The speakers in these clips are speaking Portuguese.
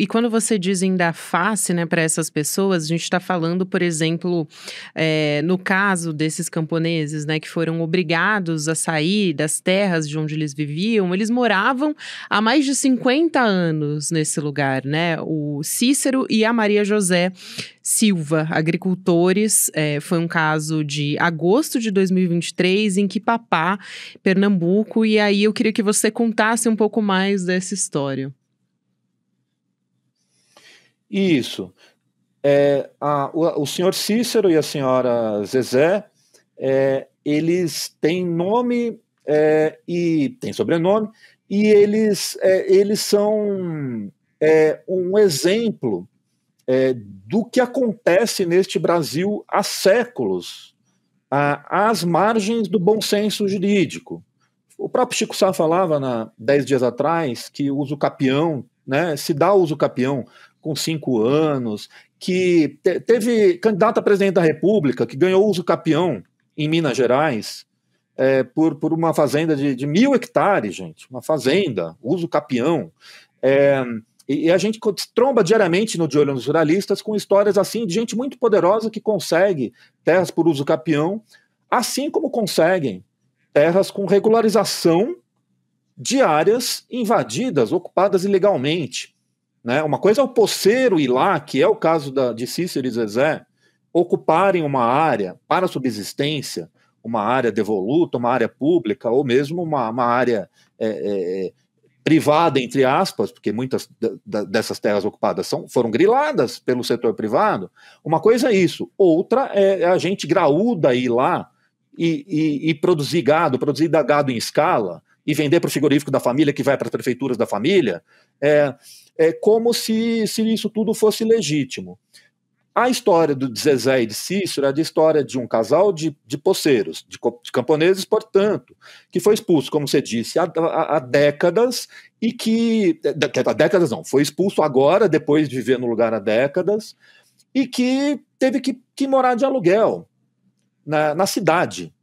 E quando você diz em dar face, né, para essas pessoas, a gente está falando, por exemplo, no caso desses camponeses, né, que foram obrigados a sair das terras de onde eles viviam, eles moravam há mais de 50 anos nesse lugar, né? O Cícero e a Maria José Silva, agricultores, foi um caso de agosto de 2023 em Quipapá, Pernambuco, e aí eu queria que você contasse um pouco mais dessa história. Isso. O senhor Cícero e a senhora Zezé, eles têm nome e têm sobrenome, e eles são um exemplo do que acontece neste Brasil há séculos, às margens do bom senso jurídico. O próprio Chico Sá falava 10 dias atrás que o uso capião, né, se dá uso capião com 5 anos, que teve candidato a presidente da República que ganhou uso capião em Minas Gerais por uma fazenda de 1.000 hectares, gente, uma fazenda, uso capião. E a gente tromba diariamente no De Olho nos Ruralistas com histórias assim de gente muito poderosa que consegue terras por uso capião, assim como conseguem terras com regularização de áreas invadidas, ocupadas ilegalmente. Né? Uma coisa é o poceiro ir lá, que é o caso de Cícero e Zezé, ocuparem uma área para subsistência, uma área devoluta, uma área pública, ou mesmo uma área privada, entre aspas, porque muitas dessas terras ocupadas foram griladas pelo setor privado. Uma coisa é isso. Outra é a gente graúda ir lá e produzir gado em escala, e vender para o frigorífico da família, que vai para as prefeituras da família, como se isso tudo fosse legítimo. A história do Zezé e de Cícero é a história de um casal de poceiros, de camponeses, portanto, que foi expulso, como você disse, há décadas, e que... Há décadas não, foi expulso agora, depois de viver no lugar há décadas, e que teve que morar de aluguel na cidade.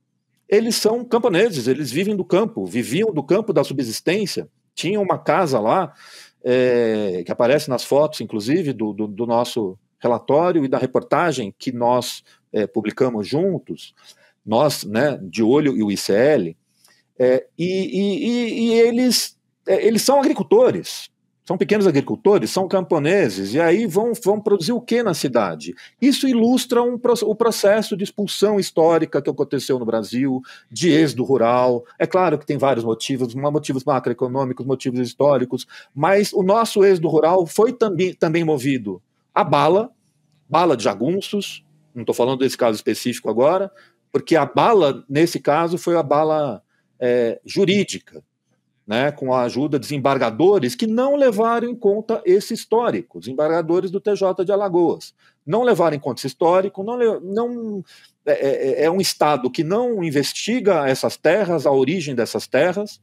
Eles são camponeses, eles vivem do campo, viviam do campo da subsistência, tinham uma casa lá, que aparece nas fotos, inclusive, do nosso relatório e da reportagem que nós publicamos juntos, nós, né, De Olho e o ICL, e eles são agricultores, são pequenos agricultores, são camponeses, e aí vão produzir o que na cidade? Isso ilustra o processo de expulsão histórica que aconteceu no Brasil, de êxodo rural. É claro que tem vários motivos macroeconômicos, motivos históricos, mas o nosso êxodo rural foi também movido a bala de jagunços, não estou falando desse caso específico agora, porque a bala, nesse caso, foi a bala jurídica, né, com a ajuda de desembargadores que não levaram em conta esse histórico, desembargadores do TJ de Alagoas. Não levaram em conta esse histórico, é um Estado que não investiga essas terras, a origem dessas terras,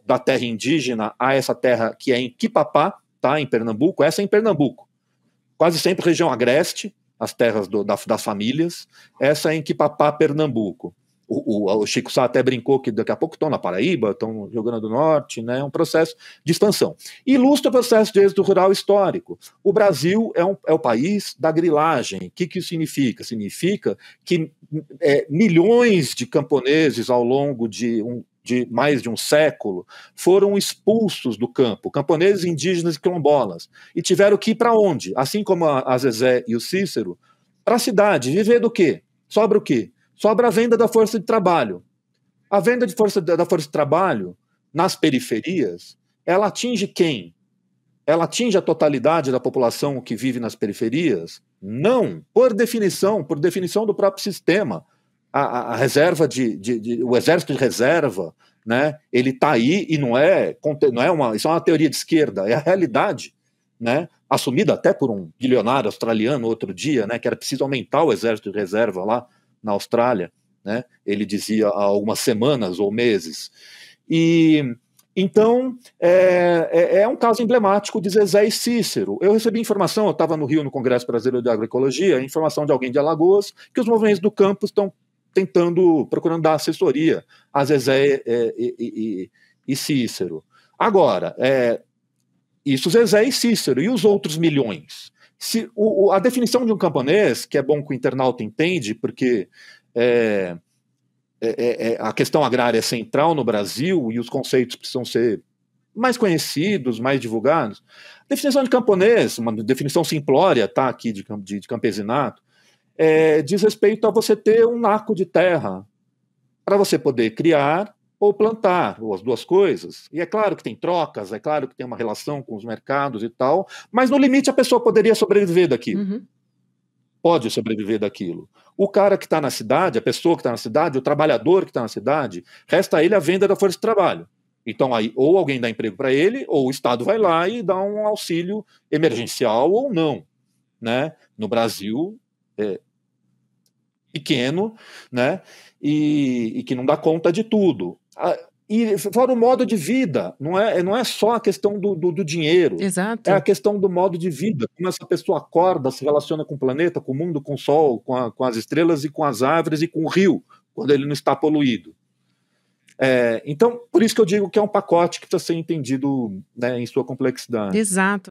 da terra indígena a essa terra que é em Quipapá, tá, em Pernambuco, essa é em Pernambuco. Quase sempre região agreste, as terras das famílias, essa é em Quipapá, Pernambuco. O Chico Sá até brincou que daqui a pouco estão na Paraíba, estão no Rio Grande do Norte, né? É um processo de expansão. Ilustra o processo de êxodo rural histórico. O Brasil é o país da grilagem. O que isso significa? Significa que milhões de camponeses ao longo de mais de um século foram expulsos do campo, camponeses, indígenas e quilombolas, e tiveram que ir para onde? Assim como a Zezé e o Cícero, para a cidade. Viver do quê? Sobra o quê? Sobra a venda da força de trabalho. A venda da força de trabalho nas periferias, ela atinge quem? Ela atinge a totalidade da população que vive nas periferias? Não, por definição do próprio sistema. A reserva o exército de reserva, né? Ele está aí e isso é uma teoria de esquerda, é a realidade, né? Assumida até por um bilionário australiano outro dia, né? Que era preciso aumentar o exército de reserva lá na Austrália, né? Ele dizia há algumas semanas ou meses. E então é um caso emblemático de Zezé e Cícero. Eu recebi informação, eu estava no Rio no Congresso Brasileiro de Agroecologia, informação de alguém de Alagoas, que os movimentos do campo estão procurando dar assessoria a Zezé e Cícero. Agora, Isso Zezé e Cícero. E os outros milhões? A definição de um camponês, que é bom que o internauta entende, porque a questão agrária é central no Brasil e os conceitos precisam ser mais conhecidos, mais divulgados. A definição de camponês, uma definição simplória, tá, aqui de campesinato, diz respeito a você ter um naco de terra para você poder criar ou plantar, ou as duas coisas. E é claro que tem trocas, é claro que tem uma relação com os mercados e tal, mas no limite a pessoa poderia sobreviver daquilo. Uhum. Pode sobreviver daquilo. O cara que está na cidade, a pessoa que está na cidade, o trabalhador que está na cidade, resta a ele a venda da força de trabalho. Então aí ou alguém dá emprego para ele, ou o Estado vai lá e dá um auxílio emergencial ou não, né? No Brasil pequeno, né? E que não dá conta de tudo. E fora o modo de vida, não é só a questão do dinheiro. Exato. É a questão do modo de vida, como essa pessoa acorda, se relaciona com o planeta, com o mundo, com o sol, com as estrelas e com as árvores e com o rio, quando ele não está poluído. Então, por isso que eu digo que é um pacote que precisa ser entendido, né, em sua complexidade. Exato.